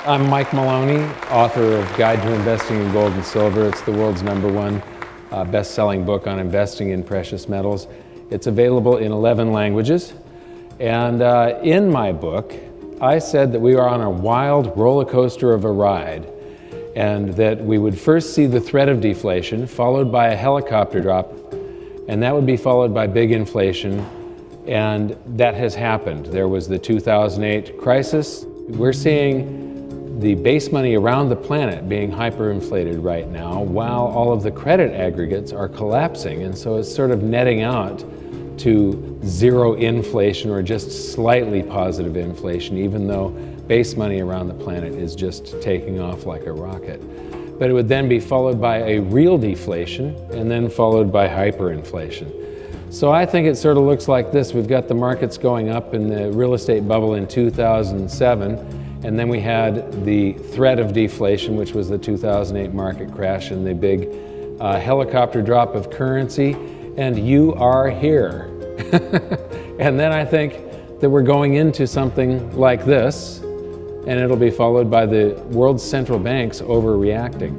I'm Mike Maloney, author of Guide to Investing in Gold and Silver. It's the world's #1 best-selling book on investing in precious metals. It's available in 11 languages. And in my book, I said that we are on a wild roller coaster of a ride, and that we would first see the threat of deflation, followed by a helicopter drop, and that would be followed by big inflation, and that has happened. There was the 2008 crisis. We're seeing the base money around the planet being hyperinflated right now, while all of the credit aggregates are collapsing, and so it's sort of netting out to zero inflation or just slightly positive inflation, even though base money around the planet is just taking off like a rocket. But it would then be followed by a real deflation, and then followed by hyperinflation. So I think it sort of looks like this. We've got the markets going up in the real estate bubble in 2007, and then we had the threat of deflation, which was the 2008 market crash and the big helicopter drop of currency, and you are here. And then I think that we're going into something like this, and it'll be followed by the world's central banks overreacting.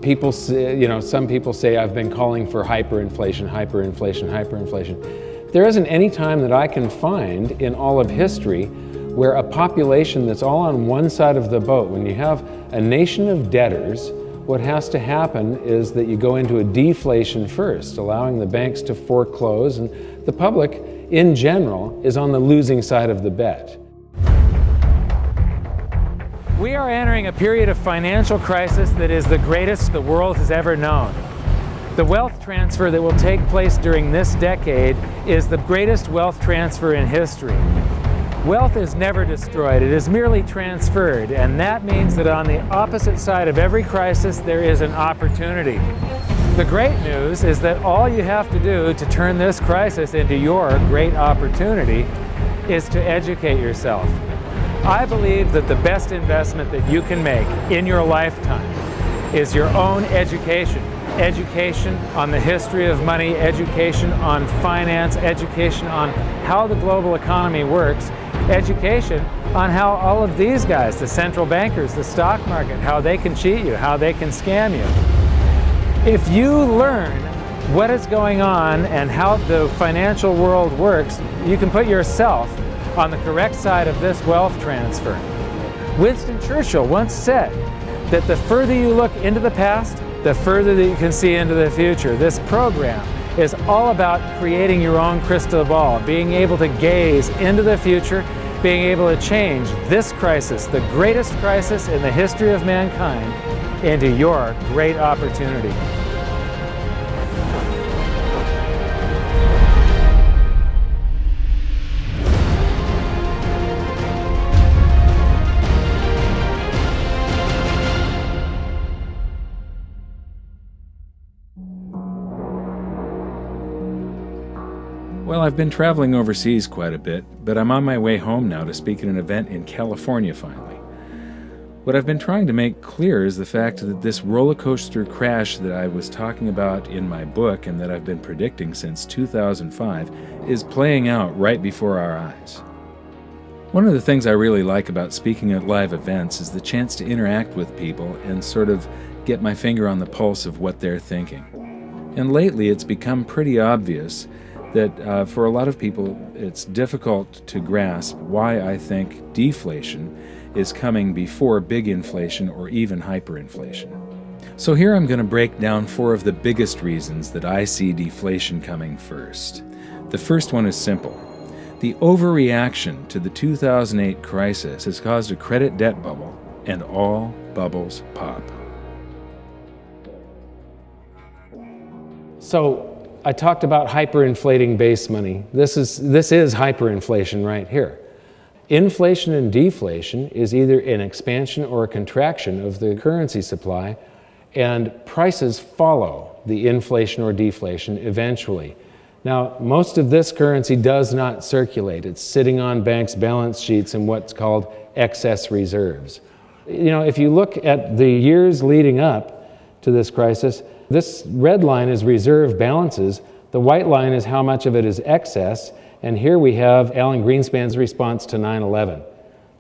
People say, some people say I've been calling for hyperinflation, hyperinflation, hyperinflation. There isn't any time that I can find in all of history where a population that's all on one side of the boat, when you have a nation of debtors, what has to happen is that you go into a deflation first, allowing the banks to foreclose, and the public in general is on the losing side of the bet. We are entering a period of financial crisis that is the greatest the world has ever known. The wealth transfer that will take place during this decade is the greatest wealth transfer in history. Wealth is never destroyed, it is merely transferred, and that means that on the opposite side of every crisis there is an opportunity. The great news is that all you have to do to turn this crisis into your great opportunity is to educate yourself. I believe that the best investment that you can make in your lifetime is your own education. Education on the history of money, education on finance, education on how the global economy works, education on how all of these guys, the central bankers, the stock market, how they can cheat you, how they can scam you. If you learn what is going on and how the financial world works, you can put yourself on the correct side of this wealth transfer. Winston Churchill once said that the further you look into the past, the further that you can see into the future. This program is all about creating your own crystal ball, being able to gaze into the future, being able to change this crisis, the greatest crisis in the history of mankind, into your great opportunity. Well, I've been traveling overseas quite a bit, but I'm on my way home now to speak at an event in California finally. What I've been trying to make clear is the fact that this roller coaster crash that I was talking about in my book and that I've been predicting since 2005 is playing out right before our eyes. One of the things I really like about speaking at live events is the chance to interact with people and sort of get my finger on the pulse of what they're thinking. And lately it's become pretty obvious that for a lot of people it's difficult to grasp why I think deflation is coming before big inflation or even hyperinflation. So here I'm going to break down 4 of the biggest reasons that I see deflation coming first. The first one is simple. The overreaction to the 2008 crisis has caused a credit debt bubble, and all bubbles pop. So I talked about hyperinflating base money. This is hyperinflation right here. Inflation and deflation is either an expansion or a contraction of the currency supply, and prices follow the inflation or deflation eventually. Now, most of this currency does not circulate. It's sitting on banks' balance sheets in what's called excess reserves. If you look at the years leading up to this crisis, this red line is reserve balances. The white line is how much of it is excess. And here we have Alan Greenspan's response to 9/11.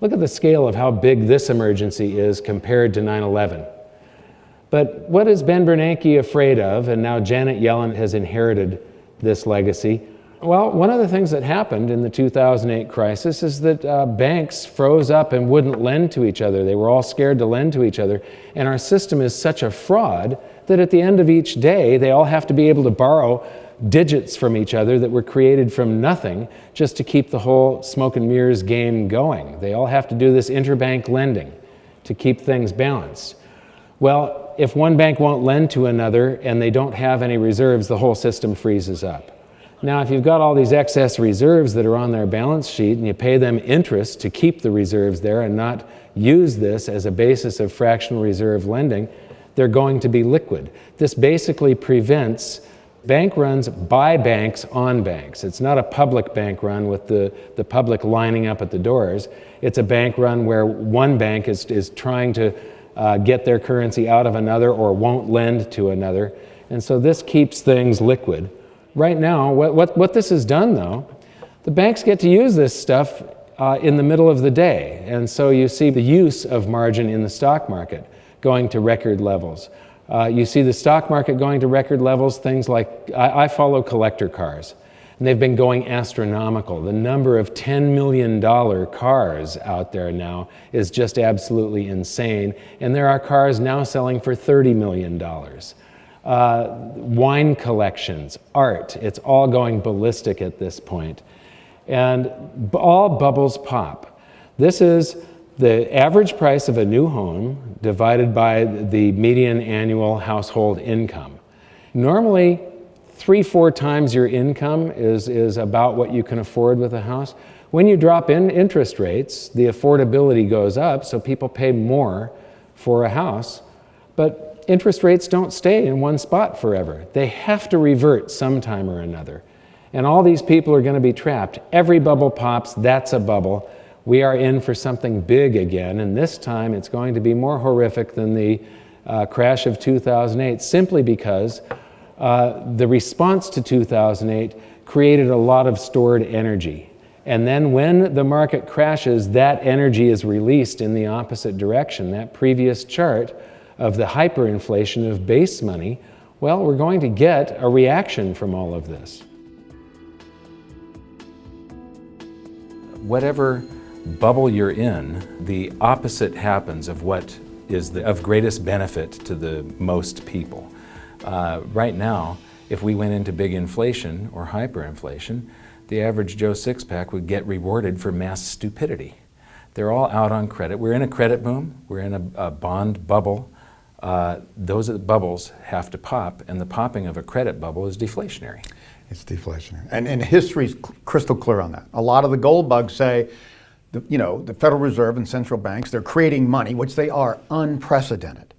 Look at the scale of how big this emergency is compared to 9/11. But what is Ben Bernanke afraid of, and now Janet Yellen has inherited this legacy? Well, one of the things that happened in the 2008 crisis is that banks froze up and wouldn't lend to each other. They were all scared to lend to each other. And our system is such a fraud that at the end of each day, they all have to be able to borrow digits from each other that were created from nothing just to keep the whole smoke and mirrors game going. They all have to do this interbank lending to keep things balanced. Well, if one bank won't lend to another and they don't have any reserves, the whole system freezes up. Now, if you've got all these excess reserves that are on their balance sheet and you pay them interest to keep the reserves there and not use this as a basis of fractional reserve lending, they're going to be liquid. This basically prevents bank runs by banks on banks. It's not a public bank run with the public lining up at the doors. It's a bank run where one bank is trying to get their currency out of another or won't lend to another. And so this keeps things liquid. Right now, what this has done, though, the banks get to use this stuff in the middle of the day. And so you see the use of margin in the stock market going to record levels. You see the stock market going to record levels, things like, I follow collector cars, and they've been going astronomical. The number of $10 million cars out there now is just absolutely insane, and there are cars now selling for $30 million. Wine collections, art, it's all going ballistic at this point. And all bubbles pop. This is the average price of a new home divided by the median annual household income. Normally, 3-4 times your income is about what you can afford with a house. When you drop in interest rates, the affordability goes up, so people pay more for a house. But interest rates don't stay in one spot forever. They have to revert sometime or another. And all these people are going to be trapped. Every bubble pops, that's a bubble. We are in for something big again, and this time it's going to be more horrific than the crash of 2008, simply because the response to 2008 created a lot of stored energy. And then when the market crashes, that energy is released in the opposite direction. That previous chart of the hyperinflation of base money, well, we're going to get a reaction from all of this. Whatever bubble you're in, the opposite happens of what is of greatest benefit to the most people. Right now, if we went into big inflation or hyperinflation, the average Joe six-pack would get rewarded for mass stupidity. They're all out on credit. We're in a credit boom. We're in a bond bubble. Those bubbles have to pop, and the popping of a credit bubble is deflationary. It's deflationary. And history's crystal clear on that. A lot of the gold bugs say, the Federal Reserve and central banks, they're creating money, which they are unprecedented.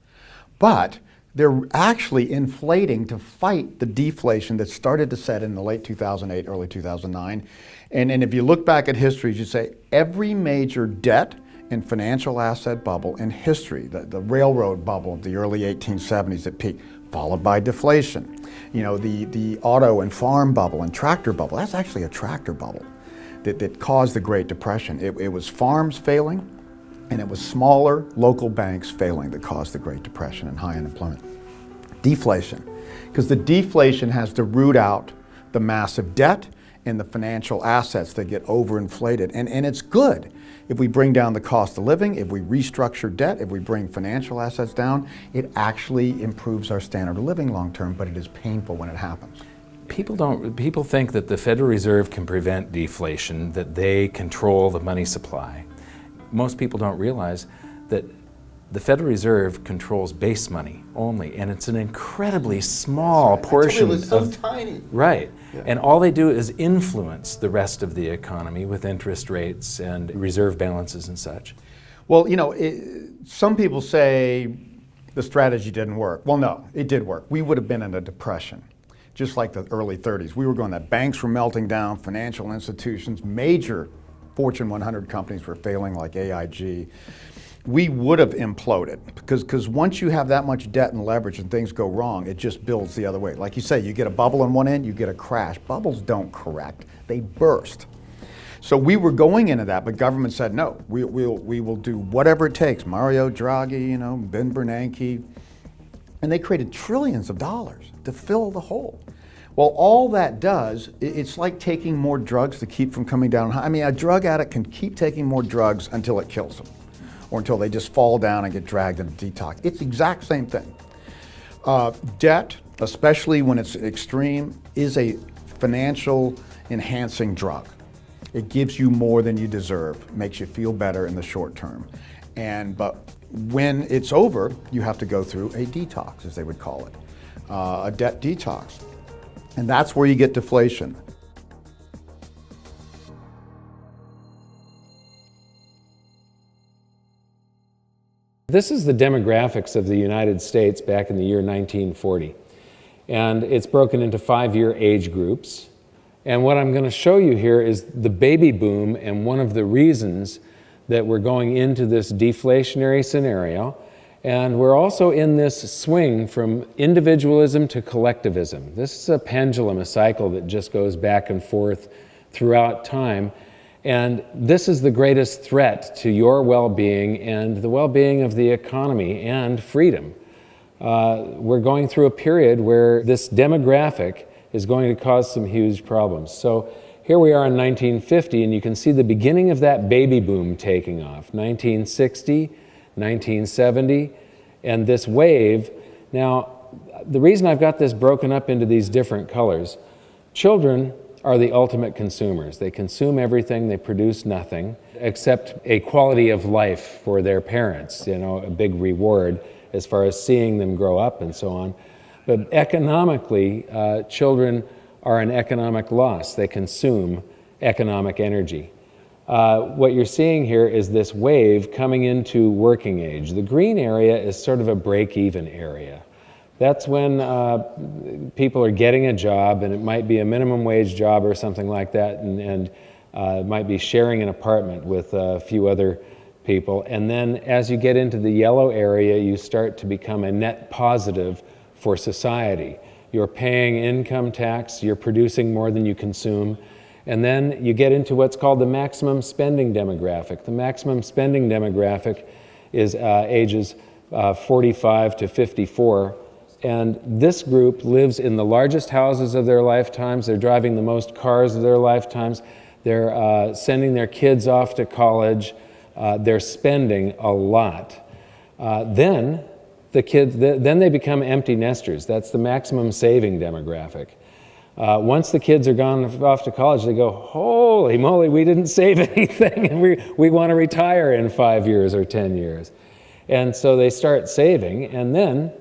But they're actually inflating to fight the deflation that started to set in the late 2008, early 2009. And if you look back at history, you say every major debt and financial asset bubble in history, the railroad bubble of the early 1870s at peak, followed by deflation. The auto and farm bubble and tractor bubble, that's actually a tractor bubble that caused the Great Depression. It was farms failing, and it was smaller local banks failing that caused the Great Depression and high unemployment. Deflation, because the deflation has to root out the massive debt and the financial assets that get overinflated. And it's good if we bring down the cost of living, if we restructure debt, if we bring financial assets down, it actually improves our standard of living long term, but it is painful when it happens. People think that the Federal Reserve can prevent deflation, that they control the money supply. Most people don't realize that the Federal Reserve controls base money only, and it's an incredibly small portion. It's so tiny. Right. Yeah. And all they do is influence the rest of the economy with interest rates and reserve balances and such. Well, some people say the strategy didn't work. Well, no, it did work. We would have been in a depression, just like the early 30s. We were going that banks were melting down, financial institutions, major Fortune 100 companies were failing like AIG. We would have imploded because once you have that much debt and leverage and things go wrong, it just builds the other way. Like you say, you get a bubble on one end, you get a crash. Bubbles don't correct, they burst. So we were going into that, but government said, no, we will do whatever it takes. Mario Draghi, you know, Ben Bernanke, and they created trillions of dollars to fill the hole. Well, all that does, it's like taking more drugs to keep from coming down. I mean, a drug addict can keep taking more drugs until it kills them, or until they just fall down and get dragged into detox. It's the exact same thing. Debt, especially when it's extreme, is a financial enhancing drug. It gives you more than you deserve, makes you feel better in the short term. But when it's over, you have to go through a detox, as they would call it, a debt detox. And that's where you get deflation. This is the demographics of the United States back in the year 1940. And it's broken into 5-year age groups. And what I'm going to show you here is the baby boom, and one of the reasons that we're going into this deflationary scenario. And we're also in this swing from individualism to collectivism. This is a pendulum, a cycle that just goes back and forth throughout time. And this is the greatest threat to your well-being and the well-being of the economy and freedom. We're going through a period where this demographic is going to cause some huge problems. So here we are in 1950, and you can see the beginning of that baby boom taking off. 1960, 1970, and this wave. Now, the reason I've got this broken up into these different colors, children are the ultimate consumers. They consume everything, they produce nothing, except a quality of life for their parents, you know, a big reward as far as seeing them grow up and so on. But economically, children are an economic loss. They consume economic energy. What you're seeing here is this wave coming into working age. The green area is sort of a break-even area. That's when people are getting a job, and it might be a minimum wage job or something like that, and might be sharing an apartment with a few other people. And then as you get into the yellow area, you start to become a net positive for society. You're paying income tax, you're producing more than you consume, and then you get into what's called the maximum spending demographic. The maximum spending demographic is ages 45 to 54, and this group lives in the largest houses of their lifetimes. They're driving the most cars of their lifetimes. They're sending their kids off to college. They're spending a lot. Then they become empty nesters. That's the maximum saving demographic. Once the kids are gone off to college, they go, holy moly, we didn't save anything, and we want to retire in 5 years or 10 years. And so they start saving, and then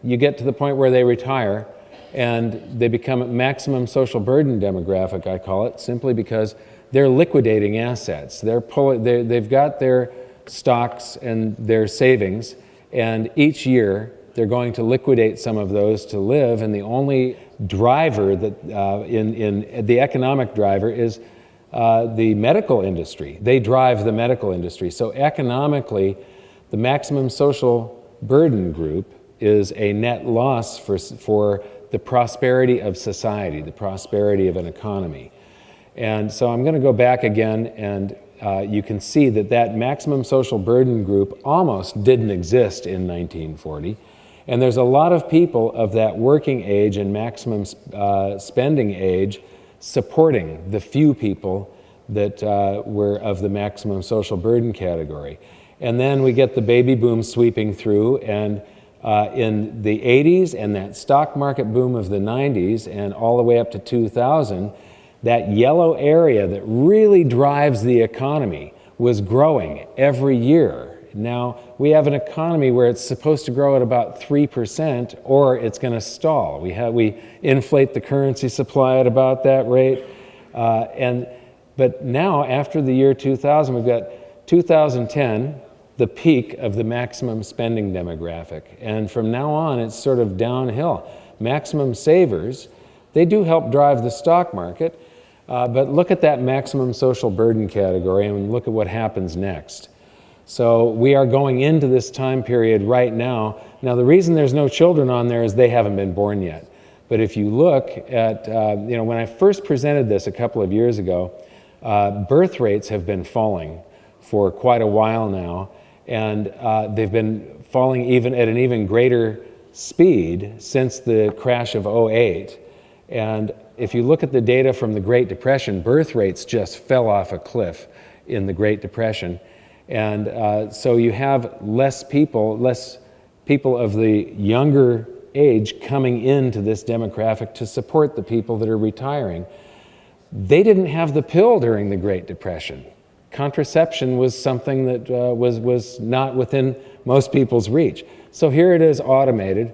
you get to the point where they retire, and they become a maximum social burden demographic, I call it, simply because they're liquidating assets. They've got their stocks and their savings, and each year they're going to liquidate some of those to live, and the only driver that in the economic driver is the medical industry. They drive the medical industry. So economically, the maximum social burden group is a net loss for the prosperity of society, the prosperity of an economy. And so I'm going to go back again, and you can see that maximum social burden group almost didn't exist in 1940. And there's a lot of people of that working age and maximum spending age supporting the few people that were of the maximum social burden category. And then we get the baby boom sweeping through, and in the 80s and that stock market boom of the 90s and all the way up to 2000, that yellow area that really drives the economy was growing every year. Now, we have an economy where it's supposed to grow at about 3%, or it's going to stall. We inflate the currency supply at about that rate. But now, after the year 2000, we've got 2010, the peak of the maximum spending demographic. And from now on, it's sort of downhill. Maximum savers, they do help drive the stock market, but look at that maximum social burden category and look at what happens next. So we are going into this time period right now. Now, the reason there's no children on there is they haven't been born yet. But if you look at, when I first presented this a couple of years ago, birth rates have been falling for quite a while now, and they've been falling even at an even greater speed since the crash of '08. And if you look at the data from the Great Depression, birth rates just fell off a cliff in the Great Depression. And so you have less people of the younger age coming into this demographic to support the people that are retiring. They didn't have the pill during the Great Depression. Contraception was something that was not within most people's reach. So here it is automated,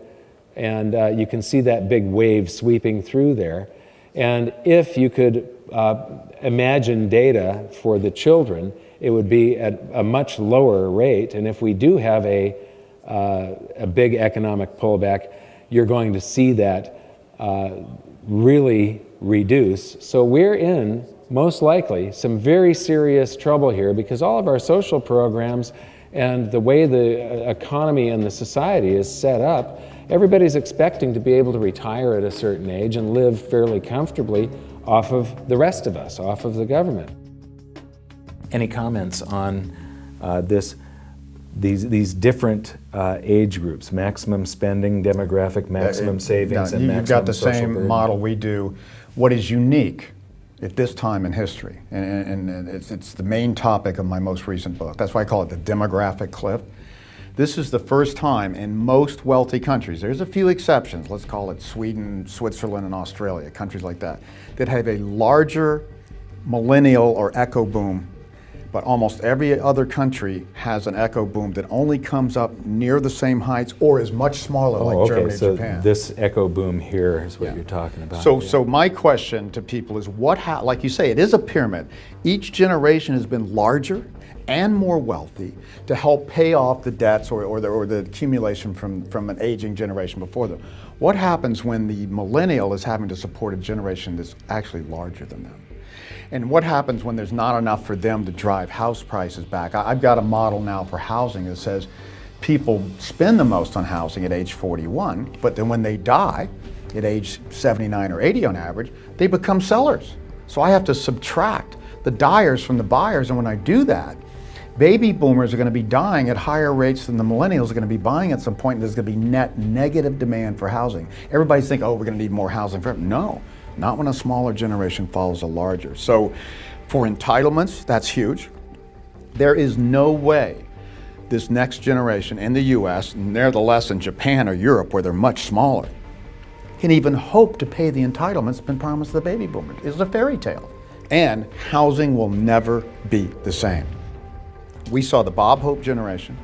and you can see that big wave sweeping through there. And if you could imagine data for the children, it would be at a much lower rate. And if we do have a big economic pullback, you're going to see that really reduce. So we're in, most likely, some very serious trouble here, because all of our social programs and the way the economy and the society is set up, everybody's expecting to be able to retire at a certain age and live fairly comfortably off of the rest of us, off of the government. Any comments on these different age groups, maximum spending, demographic, maximum savings, and maximum you've got the social same burden? model we do. What is unique at this time in history, and it's the main topic of my most recent book. That's why I call it the demographic cliff. This is the first time in most wealthy countries, there's a few exceptions, let's call it Sweden, Switzerland, and Australia, countries like that have a larger millennial or echo boom, but almost every other country has an echo boom that only comes up near the same heights or is much smaller, like Germany and Japan. This echo boom here is what you're talking about. So my question to people is, like you say, it is a pyramid. Each generation has been larger and more wealthy to help pay off the debts or the accumulation from an aging generation before them. What happens when the millennial is having to support a generation that's actually larger than them? And what happens when there's not enough for them to drive house prices back? I've got a model now for housing that says people spend the most on housing at age 41, but then when they die at age 79 or 80 on average, they become sellers. So I have to subtract the dyers from the buyers, and when I do that, baby boomers are going to be dying at higher rates than the millennials are going to be buying at some point, and there's going to be net negative demand for housing. Everybody's thinking, oh, we're going to need more housing forever. No. Not when a smaller generation follows a larger. So for entitlements, that's huge. There is no way this next generation in the US, and nevertheless in Japan or Europe where they're much smaller, can even hope to pay the entitlements that's been promised to the baby boomers. It's a fairy tale. And housing will never be the same. We saw the Bob Hope generation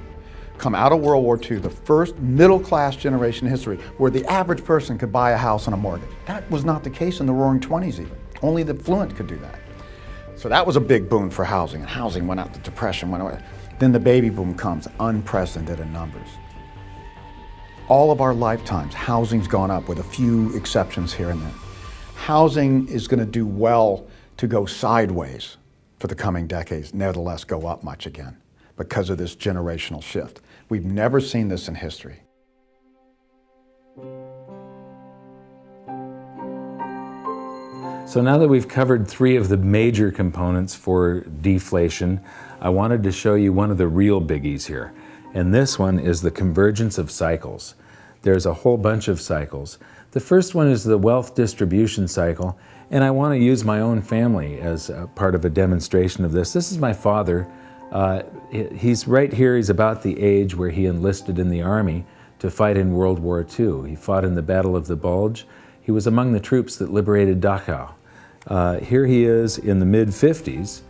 come out of World War II, the first middle-class generation in history where the average person could buy a house on a mortgage. That was not the case in the Roaring '20s even. Only the affluent could do that. So that was a big boon for housing, and housing went out, the depression went away. Then the baby boom comes, unprecedented in numbers. All of our lifetimes, housing's gone up with a few exceptions here and there. Housing is going to do well to go sideways for the coming decades, nevertheless go up much again because of this generational shift. We've never seen this in history. So now that we've covered three of the major components for deflation, I wanted to show you one of the real biggies here. And this one is the convergence of cycles. There's a whole bunch of cycles. The first one is the wealth distribution cycle, and I want to use my own family as a part of a demonstration of this. This is my father. He's right here. He's about the age where he enlisted in the Army to fight in World War II. He fought in the Battle of the Bulge. He was among the troops that liberated Dachau. Here he is in the mid-50s.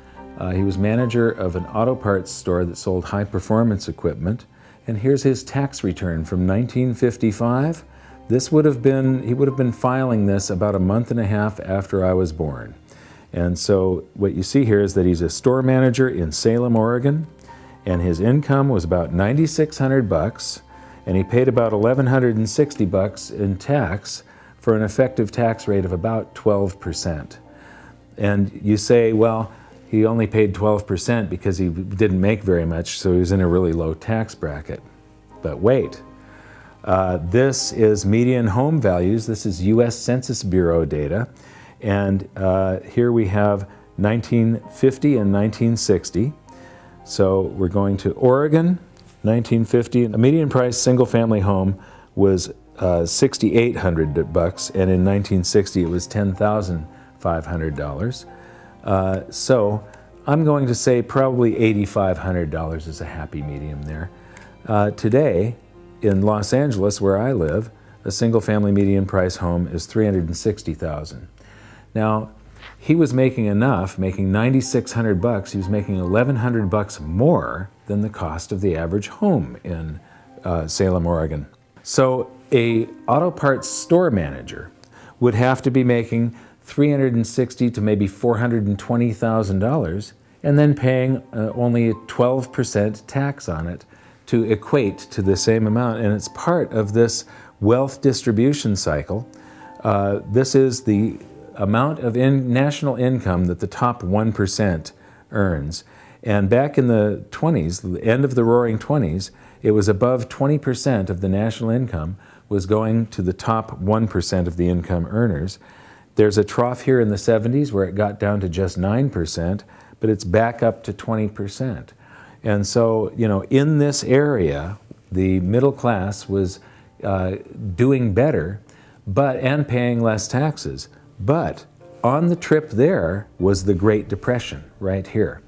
He was manager of an auto parts store that sold high-performance equipment. And here's his tax return from 1955. He would have been filing this about a month and a half after I was born. And so what you see here is that he's a store manager in Salem, Oregon, and his income was about $9,600, and he paid about $1,160 in tax for an effective tax rate of about 12%. And you say, well, he only paid 12% because he didn't make very much, so he was in a really low tax bracket. But wait, this is median home values. This is US Census Bureau data. And here we have 1950 and 1960. So we're going to Oregon, 1950. A median price single-family home was $6,800, and in 1960 it was $10,500. So I'm going to say probably $8,500 is a happy medium there. Today, in Los Angeles, where I live, a single-family median price home is $360,000. Now, he was making enough, making $9,600. He was making $1,100 more than the cost of the average home in Salem, Oregon. So a auto parts store manager would have to be making $360,000 to maybe $420,000, and then paying only a 12% tax on it to equate to the same amount. And it's part of this wealth distribution cycle. This is the amount of national income that the top 1% earns. And back in the 20s, the end of the Roaring 20s, it was above 20% of the national income was going to the top 1% of the income earners. There's a trough here in the 70s where it got down to just 9%, but it's back up to 20%. And so, you know, in this area, the middle class was doing better, and paying less taxes. But on the trip there was the Great Depression right here.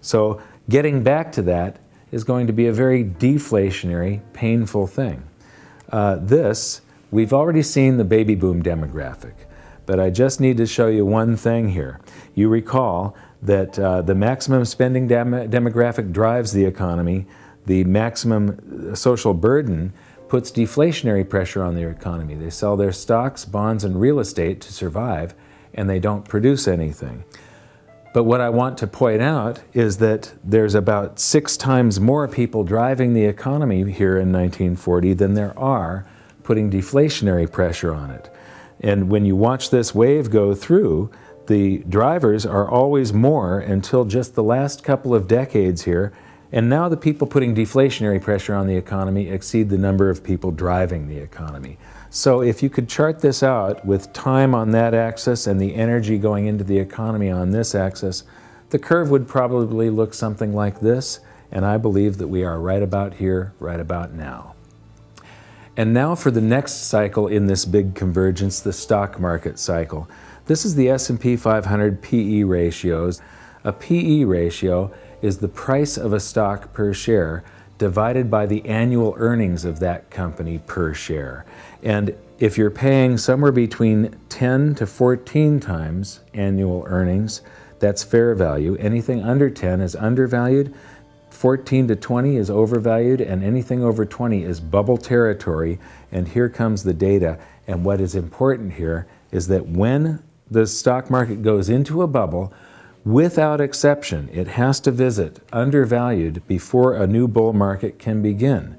So getting back to that is going to be a very deflationary, painful thing. We've already seen the baby boom demographic, but I just need to show you one thing here. You recall that the maximum spending demographic drives the economy. The maximum social burden puts deflationary pressure on their economy. They sell their stocks, bonds, and real estate to survive, and they don't produce anything. But what I want to point out is that there's about 6 times more people driving the economy here in 1940 than there are putting deflationary pressure on it. And when you watch this wave go through, the drivers are always more until just the last couple of decades here. And now the people putting deflationary pressure on the economy exceed the number of people driving the economy. So if you could chart this out with time on that axis and the energy going into the economy on this axis, the curve would probably look something like this. And I believe that we are right about here, right about now. And now for the next cycle in this big convergence, the stock market cycle. This is the S&P 500 PE ratios. A PE ratio is the price of a stock per share divided by the annual earnings of that company per share. And if you're paying somewhere between 10 to 14 times annual earnings, that's fair value. Anything under 10 is undervalued. 14 to 20 is overvalued, and anything over 20 is bubble territory. And here comes the data. And what is important here is that when the stock market goes into a bubble, without exception, it has to visit undervalued before a new bull market can begin.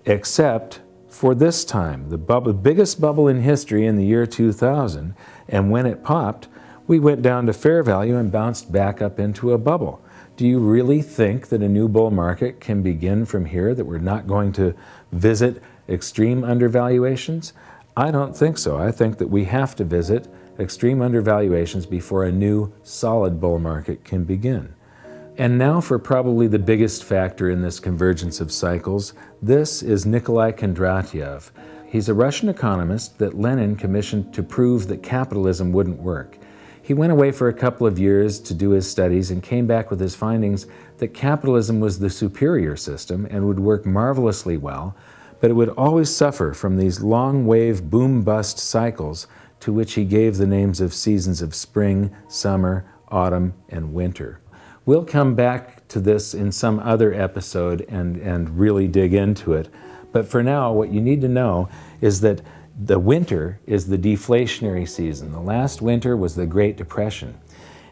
Except for this time, the biggest bubble in history in the year 2000, and when it popped, we went down to fair value and bounced back up into a bubble. Do you really think that a new bull market can begin from here, that we're not going to visit extreme undervaluations? I don't think so. I think that we have to visit extreme undervaluations before a new solid bull market can begin. And now for probably the biggest factor in this convergence of cycles. This is Nikolai Kondratyev. He's a Russian economist that Lenin commissioned to prove that capitalism wouldn't work. He went away for a couple of years to do his studies and came back with his findings that capitalism was the superior system and would work marvelously well, but it would always suffer from these long wave boom-bust cycles to which he gave the names of seasons of spring, summer, autumn, and winter. We'll come back to this in some other episode and really dig into it. But for now, what you need to know is that the winter is the deflationary season. The last winter was the Great Depression.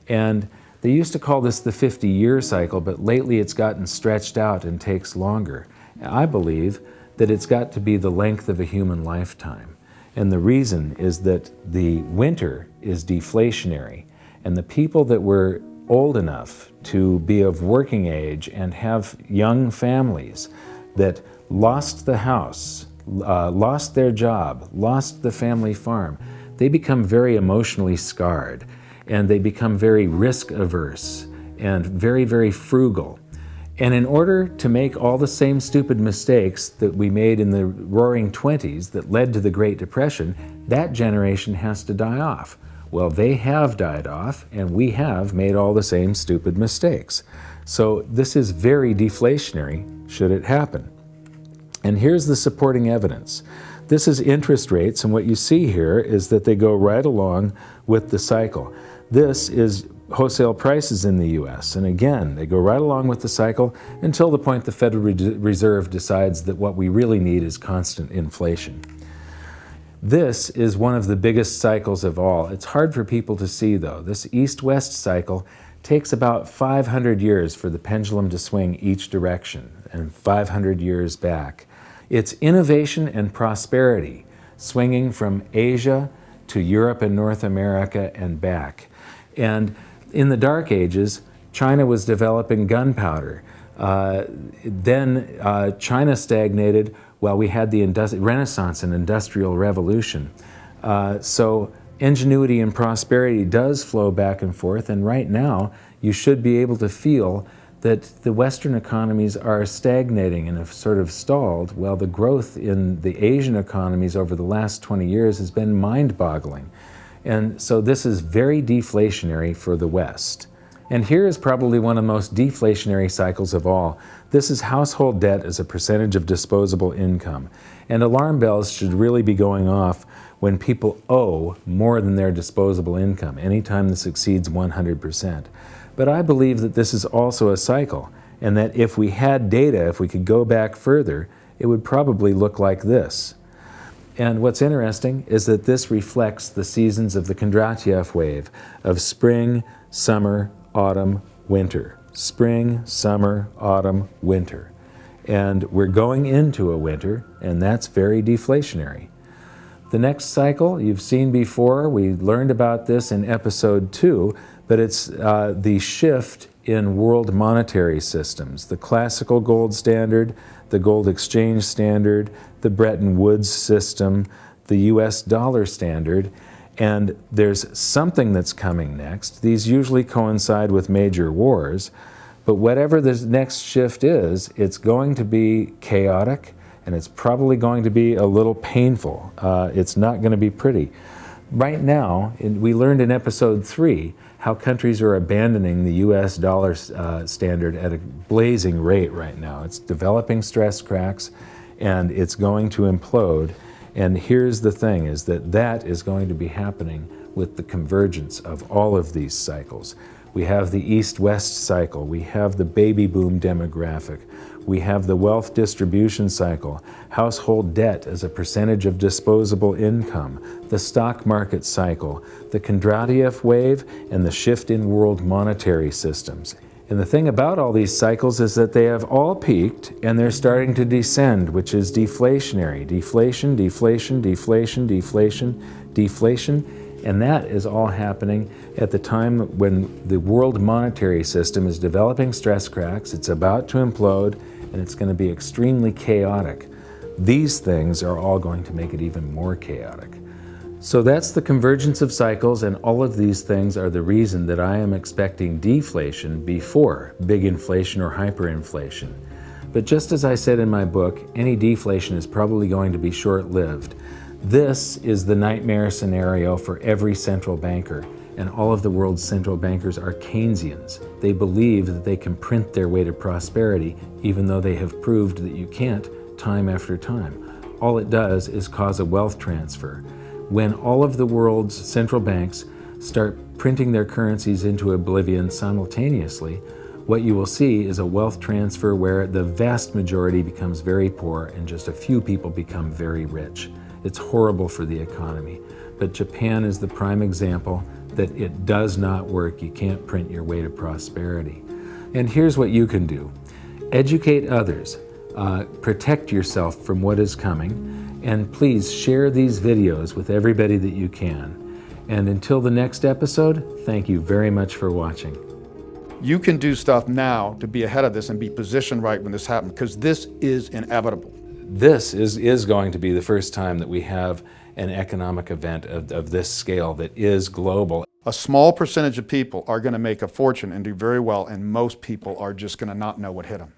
And they used to call this the 50-year cycle, but lately it's gotten stretched out and takes longer. I believe that it's got to be the length of a human lifetime. And the reason is that the winter is deflationary. And the people that were old enough to be of working age and have young families that lost the house, lost their job, lost the family farm, they become very emotionally scarred. and they become very risk averse and very, very frugal. And in order to make all the same stupid mistakes that we made in the roaring 20s that led to the Great Depression, that generation has to die off. Well, they have died off, and we have made all the same stupid mistakes. So this is very deflationary, should it happen. And here's the supporting evidence. This is interest rates, and what you see here is that they go right along with the cycle. This is wholesale prices in the US, and again, they go right along with the cycle until the point the Federal Reserve decides that what we really need is constant inflation. This is one of the biggest cycles of all. It's hard for people to see, though. This east-west cycle takes about 500 years for the pendulum to swing each direction, and 500 years back. It's innovation and prosperity, swinging from Asia to Europe and North America and back. And in the Dark Ages, China was developing gunpowder. Then China stagnated while we had the Renaissance and Industrial Revolution. So ingenuity and prosperity does flow back and forth, and right now you should be able to feel that the Western economies are stagnating and have sort of stalled, while the growth in the Asian economies over the last 20 years has been mind-boggling. And so this is very deflationary for the West. And here is probably one of the most deflationary cycles of all. This is household debt as a percentage of disposable income. And alarm bells should really be going off when people owe more than their disposable income, anytime this exceeds 100%. But I believe that this is also a cycle, and that if we had data, if we could go back further, it would probably look like this. And what's interesting is that this reflects the seasons of the Kondratiev wave of spring, summer, autumn, winter. Spring, summer, autumn, winter. And we're going into a winter, and that's very deflationary. The next cycle you've seen before, we learned about this in episode 2, but it's the shift in world monetary systems. The classical gold standard, the gold exchange standard, the Bretton Woods system, the US dollar standard, and there's something that's coming next. These usually coincide with major wars, but whatever this next shift is, it's going to be chaotic, and it's probably going to be a little painful. It's not going to be pretty. Right now, we learned in episode 3 how countries are abandoning the US dollar standard at a blazing rate right now. It's developing stress cracks, and it's going to implode. And here's the thing, is that that is going to be happening with the convergence of all of these cycles. We have the East-West cycle, we have the baby boom demographic, we have the wealth distribution cycle, household debt as a percentage of disposable income, the stock market cycle, the Kondratiev wave, and the shift in world monetary systems. And the thing about all these cycles is that they have all peaked and they're starting to descend, which is deflationary. Deflation, deflation, deflation, deflation, deflation. And that is all happening at the time when the world monetary system is developing stress cracks, it's about to implode, and it's going to be extremely chaotic. These things are all going to make it even more chaotic. So that's the convergence of cycles, and all of these things are the reason that I am expecting deflation before big inflation or hyperinflation. But just as I said in my book, any deflation is probably going to be short-lived. This is the nightmare scenario for every central banker, and all of the world's central bankers are Keynesians. They believe that they can print their way to prosperity, even though they have proved that you can't time after time. All it does is cause a wealth transfer. When all of the world's central banks start printing their currencies into oblivion simultaneously, what you will see is a wealth transfer where the vast majority becomes very poor and just a few people become very rich. It's horrible for the economy, but Japan is the prime example that it does not work. You can't print your way to prosperity. And here's what you can do. Educate others, protect yourself from what is coming, and please share these videos with everybody that you can. And until the next episode, thank you very much for watching. You can do stuff now to be ahead of this and be positioned right when this happens, because this is inevitable. This is going to be the first time that we have an economic event of this scale that is global. A small percentage of people are going to make a fortune and do very well, and most people are just going to not know what hit them.